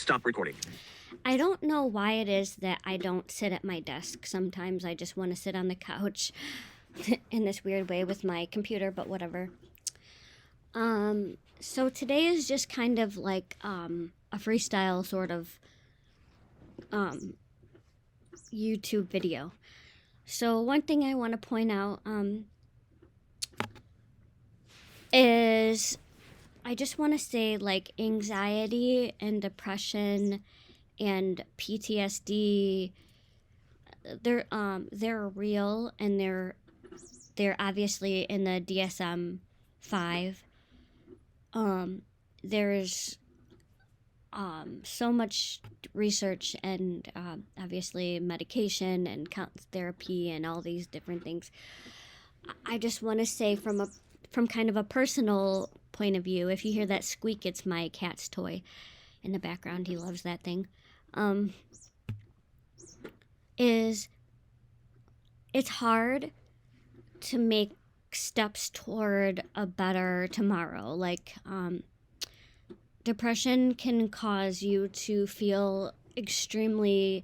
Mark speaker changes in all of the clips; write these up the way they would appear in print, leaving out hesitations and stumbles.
Speaker 1: Stop recording.
Speaker 2: I don't know why it is that I don't sit at my desk. Sometimes I just want to sit on the couch in this weird way with my computer, but whatever. So today is just kind of like a freestyle sort of YouTube video. So one thing I want to point out is I just want to say like anxiety and depression and PTSD, they're real, and they're obviously in the DSM-5. There's so much research and obviously medication and countless therapy and all these different things. I just want to say from kind of a personal point of view, if you hear that squeak, it's my cat's toy in the background. He loves that thing. Is it's hard to make steps toward a better tomorrow. Like depression can cause you to feel extremely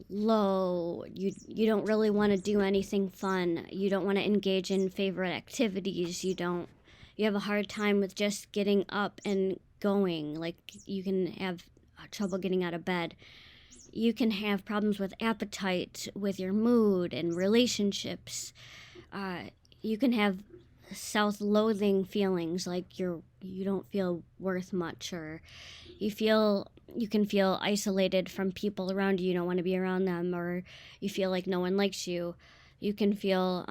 Speaker 2: low. You don't really want to do anything fun. You don't want to engage in favorite activities. You have a hard time with just getting up and going. Like you can have trouble getting out of bed. You can have problems with appetite, with your mood and relationships. You can have self-loathing feelings, like you don't feel worth much, or you can feel isolated from people around you. You don't want to be around them, or you feel like no one likes you. You can feel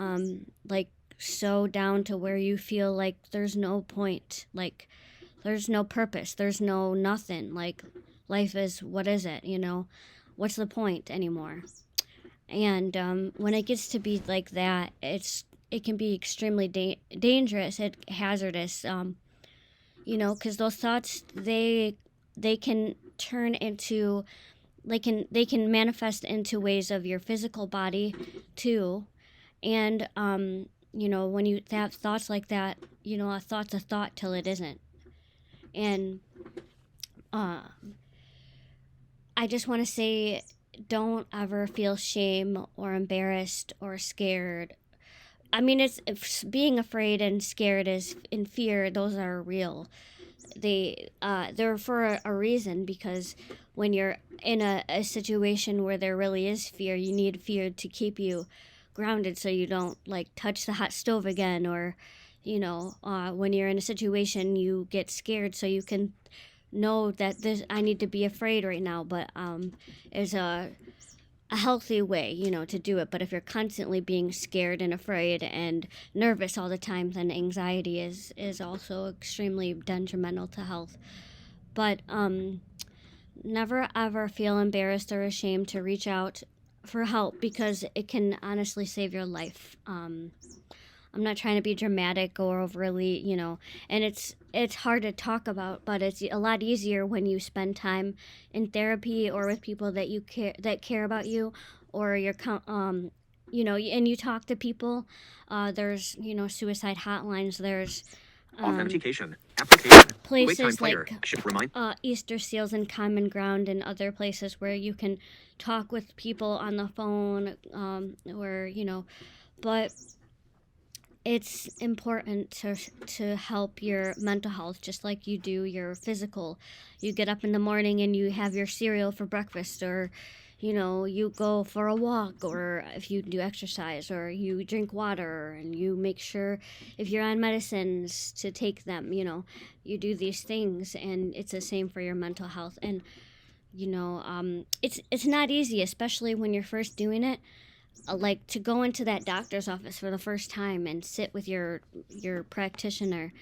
Speaker 2: like so down to where you feel like there's no point, like there's no purpose, there's no nothing, like life is, what is it, what's the point anymore? And when it gets to be like that, it can be extremely dangerous and hazardous, because those thoughts, they can turn into, they can manifest into ways of your physical body too. And when you have thoughts like that, a thought's a thought till it isn't. And I just want to say, don't ever feel shame or embarrassed or scared. I mean, it's being afraid and scared and fear, those are real. They're for a reason, because when you're in a situation where there really is fear, you need fear to keep you grounded so you don't like touch the hot stove again, or when you're in a situation, you get scared so you can know that I need to be afraid right now, but is a healthy way, to do it. But if you're constantly being scared and afraid and nervous all the time, then anxiety is also extremely detrimental to health. But never ever feel embarrassed or ashamed to reach out for help, because it can honestly save your life. I'm not trying to be dramatic or overly, and it's hard to talk about, but it's a lot easier when you spend time in therapy or with people that care about you, or and you talk to people. There's, suicide hotlines. There's
Speaker 1: Authentication. Application.
Speaker 2: places
Speaker 1: player.
Speaker 2: like Easter Seals and Common Ground and other places where you can talk with people on the phone, but it's important to help your mental health just like you do your physical. You get up in the morning and you have your cereal for breakfast, or you go for a walk, or if you do exercise, or you drink water, and you make sure if you're on medicines to take them. You do these things, and it's the same for your mental health. And it's not easy, especially when you're first doing it. Like to go into that doctor's office for the first time and sit with your practitioner,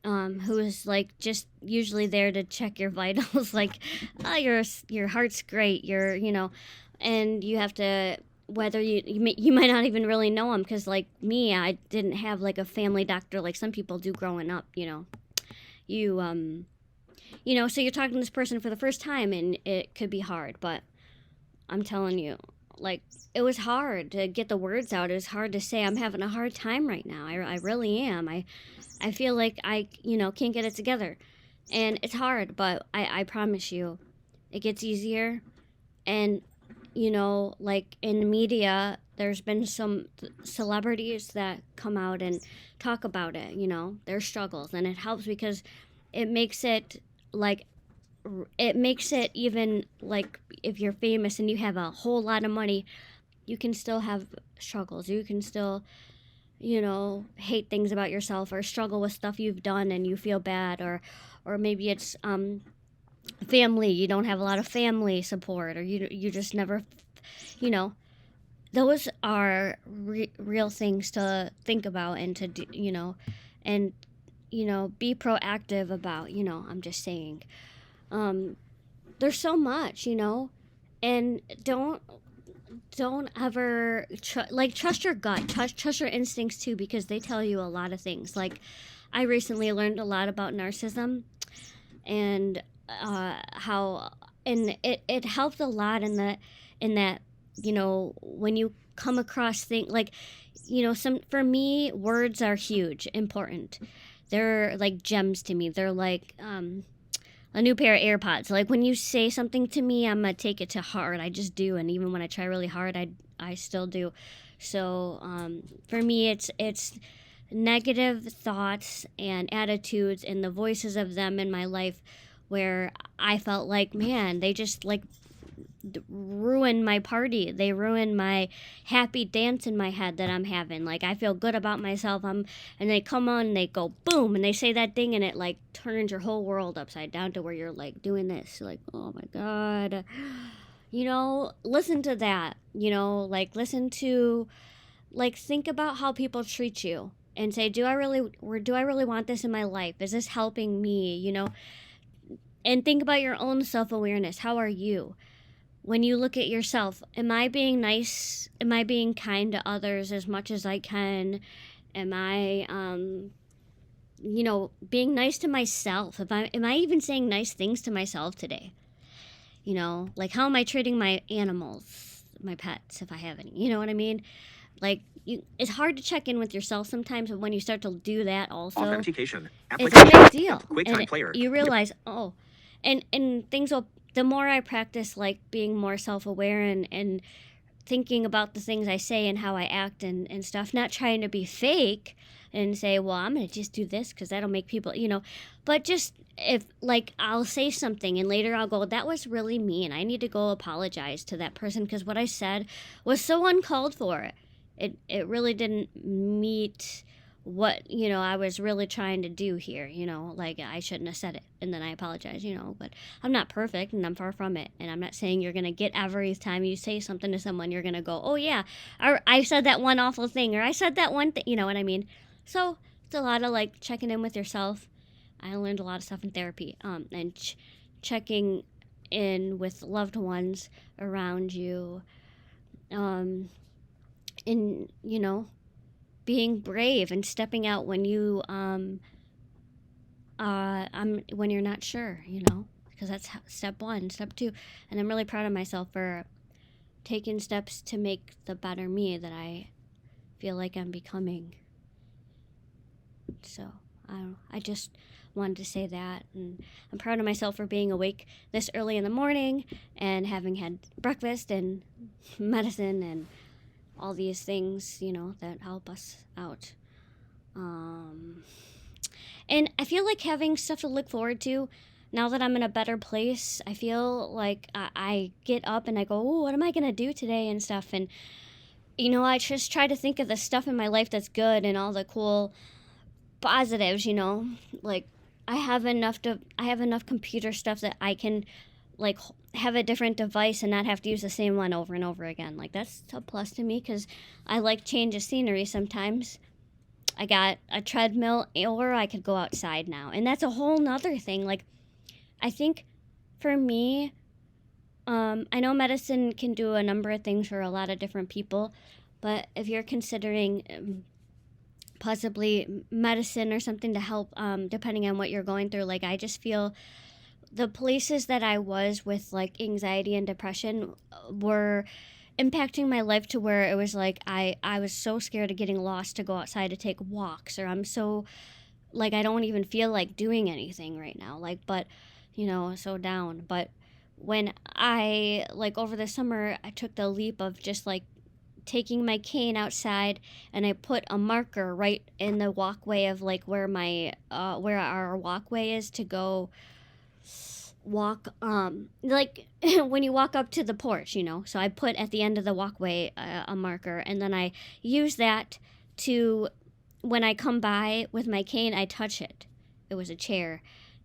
Speaker 2: who is like just usually there to check your vitals, like, oh, your heart's great, and you have to, whether you might not even really know them, because like me, I didn't have like a family doctor like some people do growing up. So you're talking to this person for the first time, and it could be hard, but I'm telling you, like, it was hard to get the words out. It was hard to say, I'm having a hard time right now. I really am. I feel like I can't get it together. And it's hard, but I promise you, it gets easier. And, you know, like in the media, there's been some celebrities that come out and talk about it, you know, their struggles. And it helps because it makes it like, it makes it even like if you're famous and you have a whole lot of money, you can still have struggles. You can still, you know, hate things about yourself or struggle with stuff you've done and you feel bad, or maybe it's family. You don't have a lot of family support, or you just never, you know, those are real things to think about and to do, you know, and you know, be proactive about, you know, I'm just saying. Um there's so much, you know, and don't ever trust your gut, trust your instincts too, because they tell you a lot of things. Like I recently learned a lot about narcissism and how, and it helped a lot in that, you know, when you come across things like, you know, some, for me, words are huge, important. They're like gems to me. They're like a new pair of AirPods. Like when you say something to me, I'm gonna take it to heart. I just do, and even when I try really hard, I still do. So for me, it's negative thoughts and attitudes and the voices of them in my life where I felt like, man, they just like ruin my party. They ruin my happy dance in my head that I'm having. Like I feel good about myself. And they come on and they go boom and they say that thing and it like turns your whole world upside down to where you're like doing this. Like, oh my God. You know, listen to that. You know, like listen to, like think about how people treat you and say, do I really want this in my life? Is this helping me? You know, and think about your own self-awareness. How are you? When you look at yourself, am I being nice? Am I being kind to others as much as I can? Am I you know, being nice to myself? Am I even saying nice things to myself today? You know, like how am I treating my animals, my pets, if I have any? You know what I mean? Like it's hard to check in with yourself sometimes, but when you start to do that also,
Speaker 1: Authentication.
Speaker 2: it's a big deal.
Speaker 1: QuickTime
Speaker 2: And
Speaker 1: Player.
Speaker 2: you realize, oh, and things will, the more I practice like being more self-aware and thinking about the things I say and how I act and stuff, not trying to be fake and say, well, I'm going to just do this because that'll make people, you know, but just if like I'll say something and later I'll go, that was really mean. I need to go apologize to that person because what I said was so uncalled for. It really didn't meet what, you know, I was really trying to do here, you know, like I shouldn't have said it and then I apologize, you know, but I'm not perfect and I'm far from it, and I'm not saying you're gonna get every time you say something to someone you're gonna go, oh yeah, or I said that one awful thing, or I said that one thing, you know what I mean? So it's a lot of like checking in with yourself. I learned a lot of stuff in therapy, and checking in with loved ones around you, in, you know, being brave and stepping out when you when you're not sure, you know, because that's step one. Step two, and I'm really proud of myself for taking steps to make the better me that I feel like I'm becoming. So I just wanted to say that, and I'm proud of myself for being awake this early in the morning and having had breakfast and medicine and all these things, you know, that help us out. And I feel like having stuff to look forward to. Now that I'm in a better place, I feel like I get up and I go, oh, what am I going to do today and stuff. And, you know, I just try to think of the stuff in my life that's good and all the cool positives, you know. Like, I have enough computer stuff that I can, like, have a different device and not have to use the same one over and over again. Like, that's a plus to me because I like change of scenery sometimes. I got a treadmill, or I could go outside now. And that's a whole nother thing. Like, I think for me, I know medicine can do a number of things for a lot of different people, but if you're considering possibly medicine or something to help, depending on what you're going through, like, I just feel the places that I was with, like, anxiety and depression were impacting my life to where it was like I was so scared of getting lost to go outside to take walks, or I'm so, like, I don't even feel like doing anything right now, like, but, you know, so down. But when I, like, over the summer, I took the leap of just, like, taking my cane outside, and I put a marker right in the walkway of, like, where our walkway is to go walk, like, when you walk up to the porch, you know. So I put at the end of the walkway a marker, and then I use that to, when I come by with my cane, I touch it. It was a chair.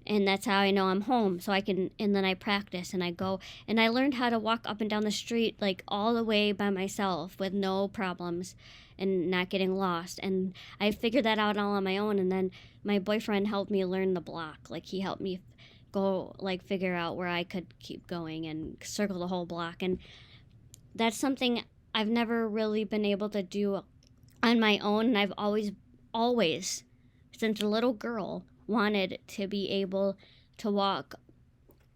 Speaker 2: And that's how I know I'm home. So I can, and then I practice and I go. And I learned how to walk up and down the street, like, all the way by myself with no problems and not getting lost. And I figured that out all on my own. And then my boyfriend helped me learn the block. Like, he helped me go, like, figure out where I could keep going and circle the whole block. And that's something I've never really been able to do on my own. And I've always, since a little girl, wanted to be able to walk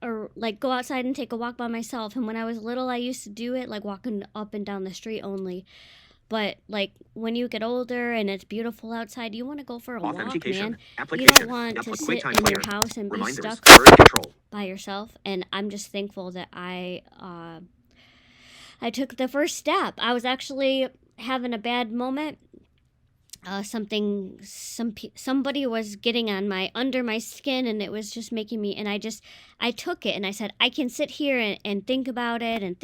Speaker 2: or, like, go outside and take a walk by myself. And when I was little, I used to do it, like, walking up and down the street only. But, like, when you get older and it's beautiful outside, you want to go for a walk,
Speaker 1: Authentication.
Speaker 2: man. You
Speaker 1: Application.
Speaker 2: don't want to sit
Speaker 1: QuickTime
Speaker 2: in your
Speaker 1: Player.
Speaker 2: house and be
Speaker 1: Reminders.
Speaker 2: stuck
Speaker 1: Word control.
Speaker 2: by yourself. And I'm just thankful that I took the first step. I was actually having a bad moment. Somebody was getting on under my skin, and it was just making me, and I took it and I said, I can sit here and think about it and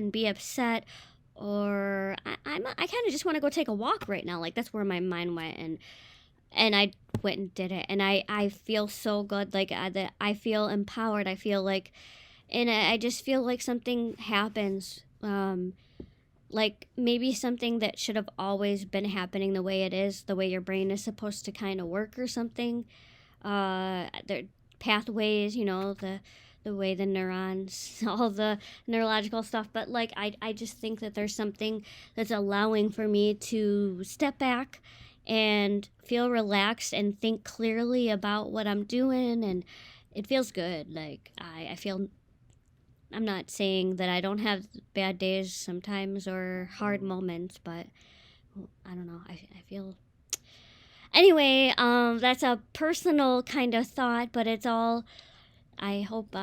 Speaker 2: be upset, or I kind of just want to go take a walk right now. Like, that's where my mind went, and I went and did it, and I feel so good. Like, that I feel empowered. I feel like, and I just feel like something happens, like, maybe something that should have always been happening the way it is, the way your brain is supposed to kind of work or something. The pathways, you know, the way the neurons, all the neurological stuff. But, like, I just think that there's something that's allowing for me to step back and feel relaxed and think clearly about what I'm doing. And it feels good. Like, I feel, I'm not saying that I don't have bad days sometimes or hard moments, but I don't know. I feel. Anyway, that's a personal kind of thought, but it's all. I hope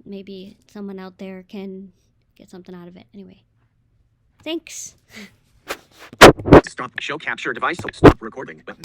Speaker 2: maybe someone out there can get something out of it. Anyway, thanks.
Speaker 1: Stop. Show capture device. Stop recording button.